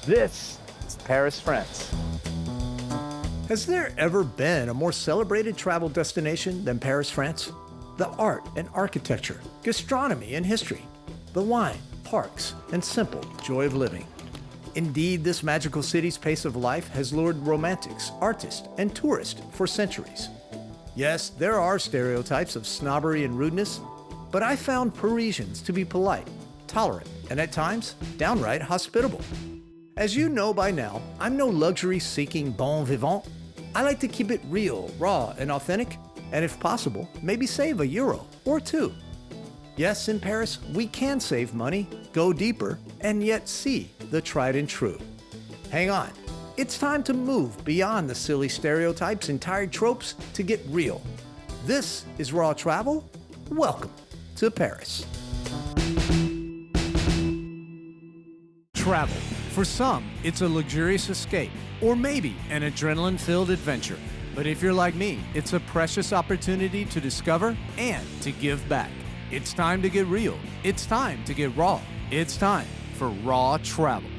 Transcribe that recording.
This is Paris, France. Has there ever been a more celebrated travel destination than Paris, France? The art and architecture, gastronomy and history, the wine, parks, and simple joy of living. Indeed, this magical city's pace of life has lured romantics, artists, and tourists for centuries. Yes, there are stereotypes of snobbery and rudeness, but I found Parisians to be polite, tolerant, and at times, downright hospitable. As you know by now, I'm no luxury-seeking bon vivant. I like to keep it real, raw, and authentic, and if possible, maybe save €1 or two. Yes, in Paris, we can save money, go deeper, and yet see the tried and true. Hang on. It's time to move beyond the silly stereotypes and tired tropes to get real. This is RawTravel. Welcome to Paris. Travel. For some, it's a luxurious escape, or maybe an adrenaline-filled adventure. But if you're like me, it's a precious opportunity to discover and to give back. It's time to get real. It's time to get raw. It's time for RawTravel.